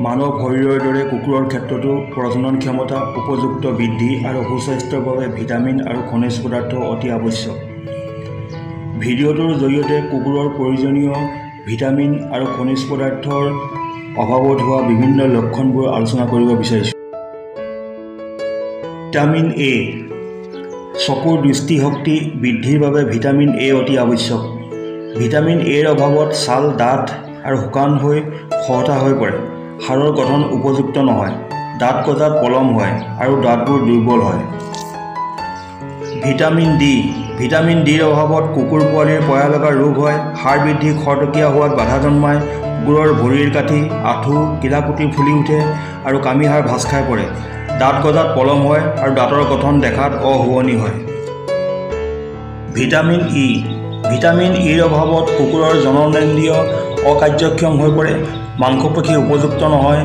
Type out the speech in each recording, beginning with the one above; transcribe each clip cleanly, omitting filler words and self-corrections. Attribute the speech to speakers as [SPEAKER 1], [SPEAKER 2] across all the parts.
[SPEAKER 1] মানৱ শৰীৰৰ দৰে কুকুৰৰ ক্ষেত্ৰতো প্ৰজনন ক্ষমতা উপযুক্ত বৃদ্ধি আৰু সুস্বাস্থ্যৰ বাবে ভিটামিন আৰু খনিজ পদাৰ্থ অতি আৱশ্যক। ভিডিঅ'টোৰ জৰিয়তে কুকুৰৰ প্ৰয়োজনীয় ভিটামিন আৰু খনিজ পদাৰ্থৰ অভাৱত হোৱা বিভিন্ন লক্ষণবোৰ আলোচনা কৰিব বিচাৰিছোঁ। Vitamin A. চকুৰ দৃষ্টিশক্তি বৃদ্ধিৰ বাবে ভিটামিন এ অতি আৱশ্যক। ভিটামিন এৰ অভাৱত ছাল ডাঠ আৰু শুকান হৈ খহটা হৈ পৰে, হাড়ৰ গঠন উপযুক্ত নহয়, দাঁত গজাত পলম হয় আৰু দাঁতবোৰ দুৰ্বল হয়। Vitamin D. ভিটামিন ডিৰ অভাৱত কুকুৰ পোৱালিৰ পয়া লগা ৰোগ হয়, হাড় বৃদ্ধি খৰতকীয়া হোৱাত বাধা জন্মায়, কুকুৰৰ ভৰিৰ কাঠি, আঁঠু, কিলাকুটি ফুলি উঠে আৰু কামিহাড় ভাঁজ খাই পৰে, দাঁত গজাত পলম হয় আৰু দাঁতৰ গঠন দেখাত অশুৱনি হয়। Vitamin E. ভিটামিন ইৰ অভাৱত কুকুৰৰ জননেন্দ্ৰিয় অকাৰ্যক্ষম হৈ পৰে, মাংসপেশী উপযুক্ত নহয়,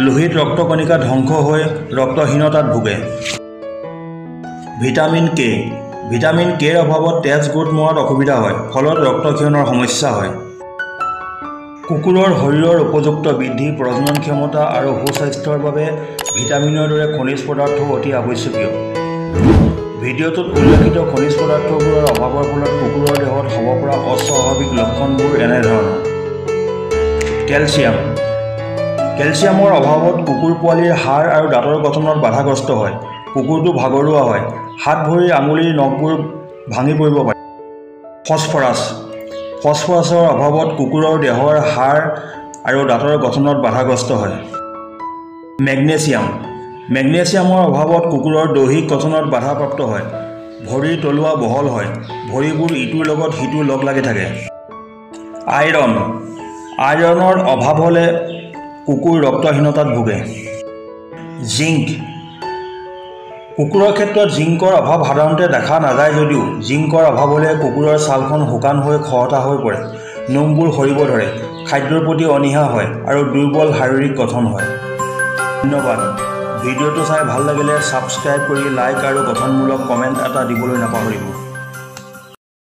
[SPEAKER 1] লোহিত ৰক্তকণিকা ধ্বংস হৈ ৰক্তহীনতাত ভোগে। Vitamin K. ভিটামিন কেৰ অভাৱত তেজ গোট মৰাত অসুবিধা হয়, ফলত ৰক্তক্ষৰণৰ সমস্যা হয়। কুকুৰৰ শৰীৰৰ উপযুক্ত বৃদ্ধি, প্ৰজনন ক্ষমতা আৰু সুস্বাস্থ্যৰ বাবে ভিটামিনৰ দৰে খনিজ পদাৰ্থ অতি আৱশ্যকীয়। ভিডিঅ'টোত উল্লেখিত খনিজ পদাৰ্থবোৰৰ অভাৱৰ ফলত কুকুৰৰ দেহত হ'ব পৰা অস্বাভাৱিক লক্ষণবোৰ এনেধৰণৰ। কেলছিয়াম। কেলছিয়ামৰ অভাৱত কুকুৰ পোৱালিৰ হাড় আৰু দাঁতৰ গঠনত বাধাগ্ৰস্ত হয়, কুকুৰটো ভাগৰুৱা হয়, হাত ভৰিৰ আঙুলিৰ নখবোৰ ভাঙি পৰিব পাৰে। ফছফৰাছ। ফছফৰাছৰ অভাৱত কুকুৰৰ দেহৰ হাড় আৰু দাঁতৰ গঠনত বাধাগ্ৰস্ত হয়। মেগনেছিয়াম। মেগনেছিয়ামৰ অভাৱত কুকুৰৰ দৈহিক গঠনত বাধাপ্ৰাপ্ত হয়, ভৰিৰ তলুৱা বহল হয়, ভৰিবোৰ ইটোৰ লগত সিটো লগ লাগি থাকে। আইৰণ। আইৰণৰ অভাৱ হ'লে কুকুৰ ৰক্তহীনতাত ভোগে। জিংক। কুকুৰৰ ক্ষেত্ৰত জিংকৰ অভাৱ সাধাৰণতে দেখা নাযায় যদিও জিংকৰ অভাৱ হ'লে কুকুৰৰ ছালখন শুকান হৈ খহটা হৈ পৰে, নোমবোৰ সৰিব ধৰে, খাদ্যৰ প্ৰতি অনীহা হয় আৰু দুৰ্বল শাৰীৰিক গঠন হয়। ধন্যবাদ। ভিডিঅ'টো চাই ভাল লাগিলে ছাবস্ক্ৰাইব কৰি লাইক আৰু গঠনমূলক কমেণ্ট এটা দিবলৈ নাপাহৰিব।